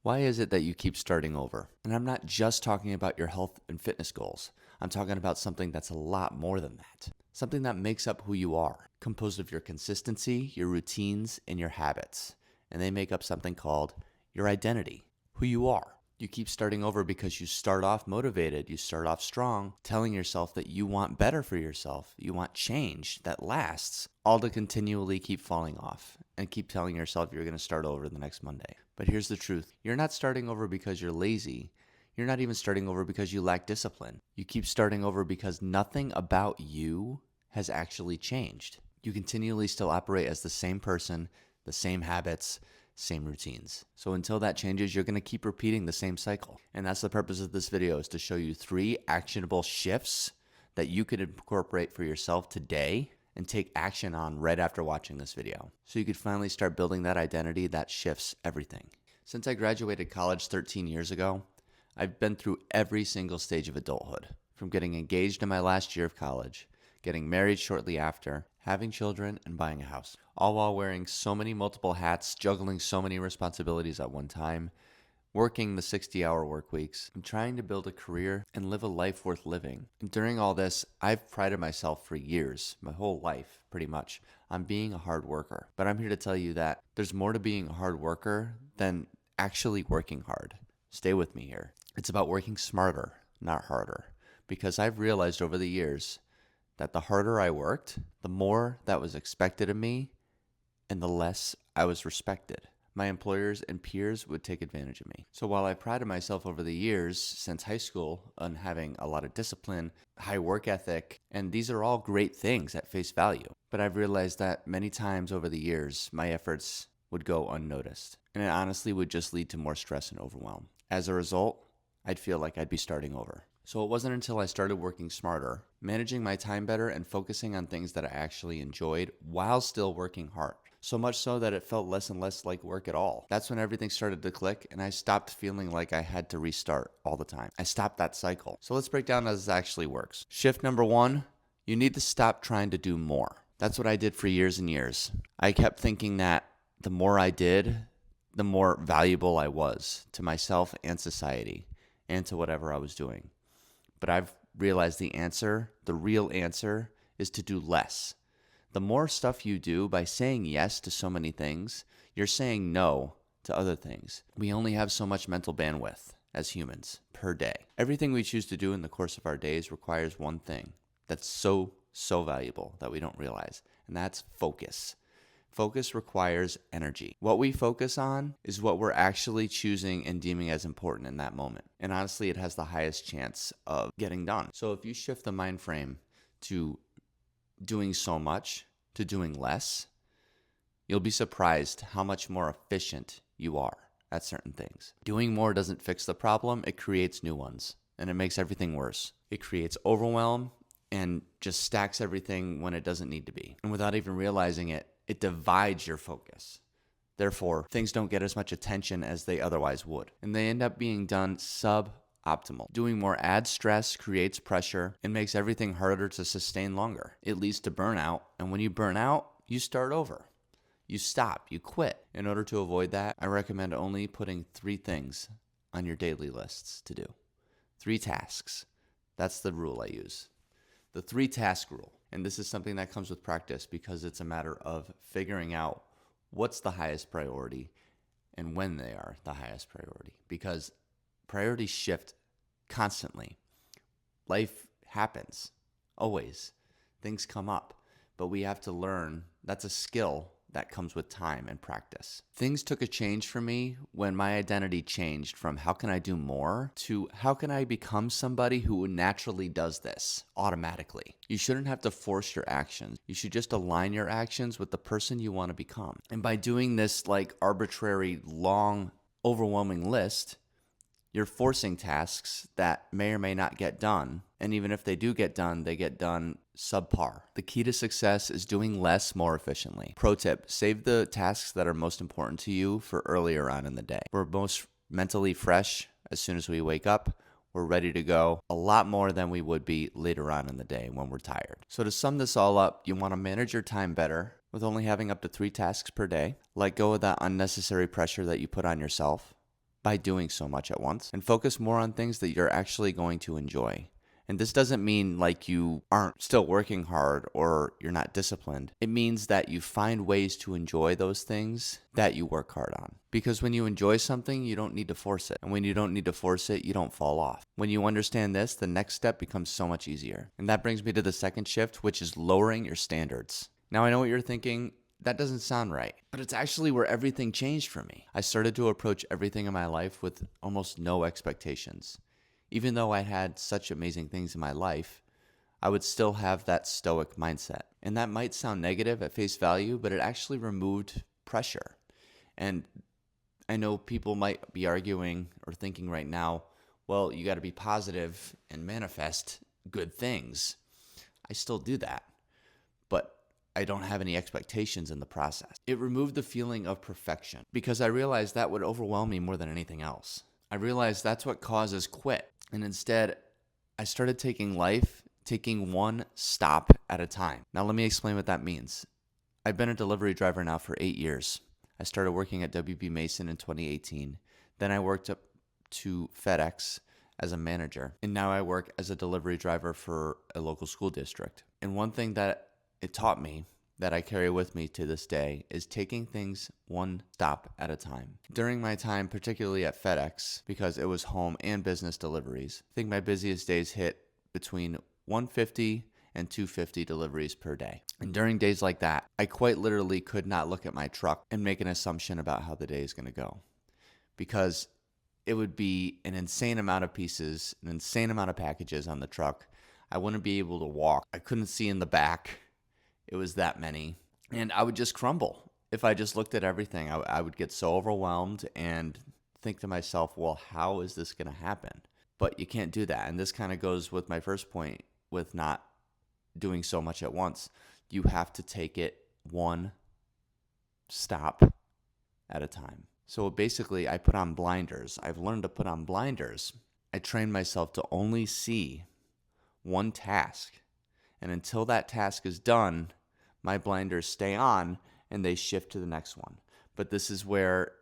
Why is it that you keep starting over? And I'm not just talking about your health and fitness goals. I'm talking about something that's a lot more than that. Something that makes up who you are, composed of your consistency, your routines, and your habits. And they make up something called your identity, who you are. You keep starting over because you start off motivated, you start off strong, telling yourself that you want better for yourself, you want change that lasts, all to continually keep falling off and keep telling yourself you're going to start over the next Monday. But here's the truth. You're not starting over because you're lazy. You're not even starting over because you lack discipline. You keep starting over because nothing about you has actually changed. You continually still operate as the same person, the same habits, same routines. So until that changes, you're going to keep repeating the same cycle. And that's the purpose of this video, is to show you 3 actionable shifts that you could incorporate for yourself today and take action on right after watching this video. So you could finally start building that identity that shifts everything. Since I graduated college 13 years ago, I've been through every single stage of adulthood, from getting engaged in my last year of college, getting married shortly after, having children, and buying a house, all while wearing so many multiple hats, juggling so many responsibilities at one time, working the 60-hour work weeks, and trying to build a career and live a life worth living. And during all this, I've prided myself for years, my whole life pretty much, on being a hard worker. But I'm here to tell you that there's more to being a hard worker than actually working hard. Stay with me here. It's about working smarter, not harder. Because I've realized over the years that the harder I worked, the more that was expected of me, and the less I was respected. My employers and peers would take advantage of me. So while I prided myself over the years since high school on having a lot of discipline, high work ethic, and these are all great things at face value, but I've realized that many times over the years, my efforts would go unnoticed. And it honestly would just lead to more stress and overwhelm. As a result, I'd feel like I'd be starting over. So it wasn't until I started working smarter, managing my time better, and focusing on things that I actually enjoyed while still working hard. So much so that it felt less and less like work at all. That's when everything started to click and I stopped feeling like I had to restart all the time. I stopped that cycle. So let's break down how this actually works. Shift number 1, you need to stop trying to do more. That's what I did for years and years. I kept thinking that the more I did, the more valuable I was to myself and society and to whatever I was doing. But I've realized the real answer, is to do less. The more stuff you do by saying yes to so many things, you're saying no to other things. We only have so much mental bandwidth as humans per day. Everything we choose to do in the course of our days requires one thing that's so valuable that we don't realize, and that's focus. Focus requires energy. What we focus on is what we're actually choosing and deeming as important in that moment. And honestly, it has the highest chance of getting done. So if you shift the mind frame to doing so much to doing less, you'll be surprised how much more efficient you are at certain things. Doing more doesn't fix the problem, it creates new ones, and it makes everything worse. It creates overwhelm and just stacks everything when it doesn't need to be. And without even realizing it, it divides your focus. Therefore, things don't get as much attention as they otherwise would, and they end up being done suboptimal. Doing more adds stress, creates pressure, and makes everything harder to sustain longer. It leads to burnout, and when you burn out, you start over. You stop, you quit. In order to avoid that, I recommend only putting 3 things on your daily lists to do. 3 tasks. That's the rule I use. The 3-task rule. And this is something that comes with practice because it's a matter of figuring out what's the highest priority and when they are the highest priority. Because priorities shift constantly. Life happens, always. Things come up, but we have to learn. That's a skill that comes with time and practice. Things took a change for me when my identity changed from how can I do more to how can I become somebody who naturally does this automatically. You shouldn't have to force your actions. You should just align your actions with the person you want to become. And by doing this like arbitrary, long, overwhelming list, you're forcing tasks that may or may not get done. And even if they do get done, they get done subpar. The key to success is doing less more efficiently. Pro tip, save the tasks that are most important to you for earlier on in the day. We're most mentally fresh as soon as we wake up. We're ready to go a lot more than we would be later on in the day when we're tired. So to sum this all up, you want to manage your time better with only having up to 3 tasks per day. Let go of that unnecessary pressure that you put on yourself. by doing so much at once and focus more on things that you're actually going to enjoy. And this doesn't mean like you aren't still working hard or you're not disciplined. It means that you find ways to enjoy those things that you work hard on. Because when you enjoy something, you don't need to force it. And when you don't need to force it, you don't fall off. When you understand this, the next step becomes so much easier. And that brings me to the second shift, which is lowering your standards. Now, I know what you're thinking. That doesn't sound right, but it's actually where everything changed for me. I started to approach everything in my life with almost no expectations. Even though I had such amazing things in my life, I would still have that stoic mindset. And that might sound negative at face value, but it actually removed pressure. And I know people might be arguing or thinking right now, well, you got to be positive and manifest good things. I still do that, but I don't have any expectations in the process. It removed the feeling of perfection because I realized that would overwhelm me more than anything else. I realized that's what causes quit. And instead, I started taking one stop at a time. Now, let me explain what that means. I've been a delivery driver now for 8 years. I started working at WB Mason in 2018. Then I worked up to FedEx as a manager. And now I work as a delivery driver for a local school district. And one thing that it taught me that I carry with me to this day is taking things one stop at a time. During my time, particularly at FedEx, because it was home and business deliveries, I think my busiest days hit between 150 and 250 deliveries per day. And during days like that, I quite literally could not look at my truck and make an assumption about how the day is going to go, because it would be an insane amount of pieces, an insane amount of packages on the truck. I wouldn't be able to walk. I couldn't see in the back. It was that many. And I would just crumble. If I just looked at everything, I would get so overwhelmed and think to myself, well, how is this going to happen? But you can't do that. And this kind of goes with my first point with not doing so much at once. You have to take it one stop at a time. So basically, I put on blinders. I've learned to put on blinders. I train myself to only see one task. And until that task is done, my blinders stay on and they shift to the next one. But this is where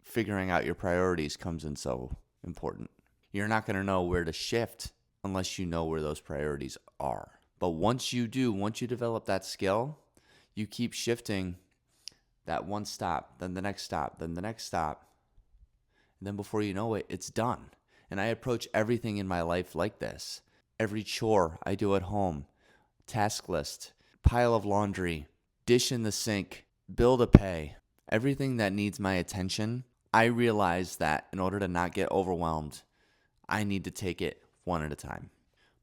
figuring out your priorities comes in so important. You're not going to know where to shift unless you know where those priorities are. But once you develop that skill, you keep shifting that one stop, then the next stop, then the next stop. And then before you know it, it's done. And I approach everything in my life like this. Every chore I do at home, task list, pile of laundry, dish in the sink, bill to pay, everything that needs my attention, I realize that in order to not get overwhelmed, I need to take it one at a time.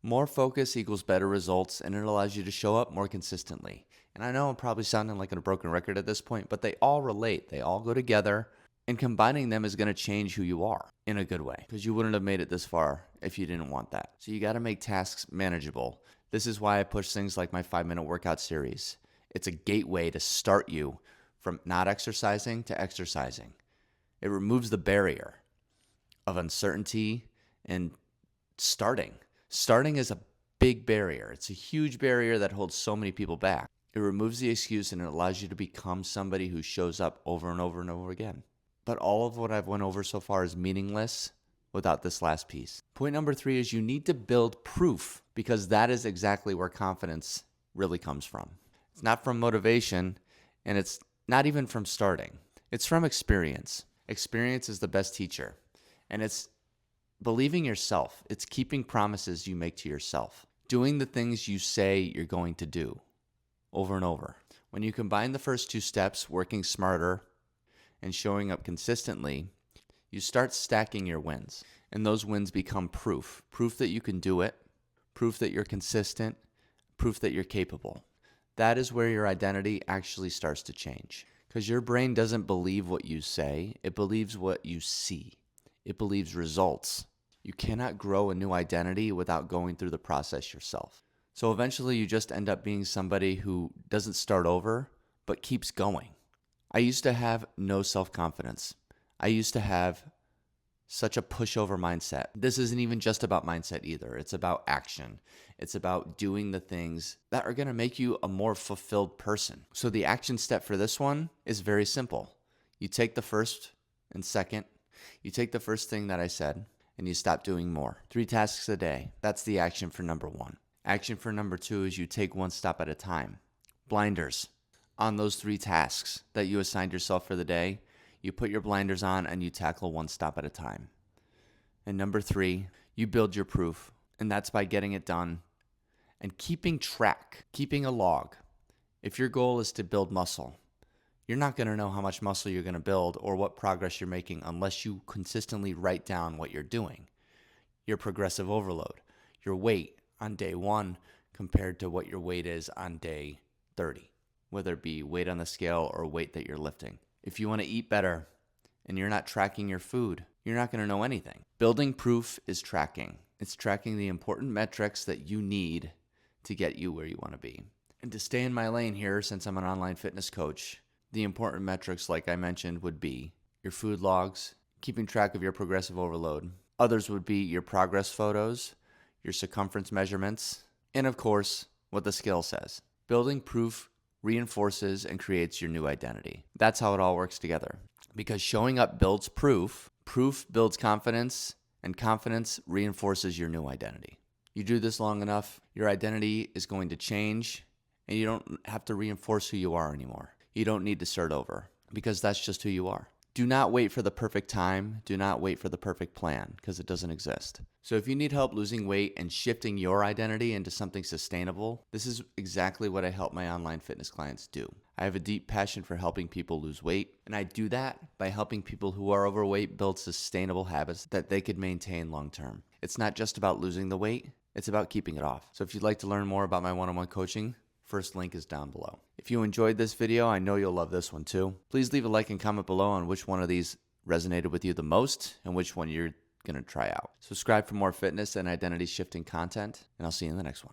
More focus equals better results, and it allows you to show up more consistently. And I know I'm probably sounding like a broken record at this point, but they all relate. They all go together, and combining them is going to change who you are in a good way, because you wouldn't have made it this far if you didn't want that. So you got to make tasks manageable. This is why I push things like my 5-minute workout series. It's a gateway to start you from not exercising to exercising. It removes the barrier of uncertainty and starting. Starting is a big barrier. It's a huge barrier that holds so many people back. It removes the excuse and it allows you to become somebody who shows up over and over and over again. But all of what I've went over so far is meaningless without this last piece. Point number 3 is you need to build proof, because that is exactly where confidence really comes from. It's not from motivation, and it's not even from starting. It's from experience. Experience is the best teacher, and it's believing yourself. It's keeping promises you make to yourself. Doing the things you say you're going to do over and over. When you combine the first 2 steps, working smarter and showing up consistently, you start stacking your wins. And those wins become proof. Proof that you can do it. Proof that you're consistent. Proof that you're capable. That is where your identity actually starts to change. Because your brain doesn't believe what you say. It believes what you see. It believes results. You cannot grow a new identity without going through the process yourself. So eventually you just end up being somebody who doesn't start over, but keeps going. I used to have no self-confidence. I used to have such a pushover mindset. This isn't even just about mindset either. It's about action. It's about doing the things that are going to make you a more fulfilled person. So the action step for this one is very simple. You take the first and second, You take the first thing that I said and you stop doing more. 3 tasks a day. That's the action for number 1. Action for number 2 is you take one step at a time. Blinders. On those 3 tasks that you assigned yourself for the day, you put your blinders on and you tackle one step at a time. And number 3, you build your proof. And that's by getting it done and keeping track, keeping a log. If your goal is to build muscle, you're not going to know how much muscle you're going to build or what progress you're making unless you consistently write down what you're doing. Your progressive overload, your weight on day 1 compared to what your weight is on day 30, whether it be weight on the scale or weight that you're lifting. If you want to eat better and you're not tracking your food, you're not going to know anything. Building proof is tracking. It's tracking the important metrics that you need to get you where you want to be. And to stay in my lane here, since I'm an online fitness coach, the important metrics, like I mentioned, would be your food logs, keeping track of your progressive overload. Others would be your progress photos, your circumference measurements, and of course, what the scale says. Building proof reinforces and creates your new identity. That's how it all works together. Because showing up builds proof, proof builds confidence, and confidence reinforces your new identity. You do this long enough, your identity is going to change, and you don't have to reinforce who you are anymore. You don't need to start over because that's just who you are. Do not wait for the perfect time. Do not wait for the perfect plan because it doesn't exist. So if you need help losing weight and shifting your identity into something sustainable, this is exactly what I help my online fitness clients do. I have a deep passion for helping people lose weight, and I do that by helping people who are overweight build sustainable habits that they could maintain long term. It's not just about losing the weight, it's about keeping it off. So if you'd like to learn more about my one-on-one coaching, first link is down below. If you enjoyed this video, I know you'll love this one too. Please leave a like and comment below on which one of these resonated with you the most and which one you're going to try out. Subscribe for more fitness and identity shifting content, and I'll see you in the next one.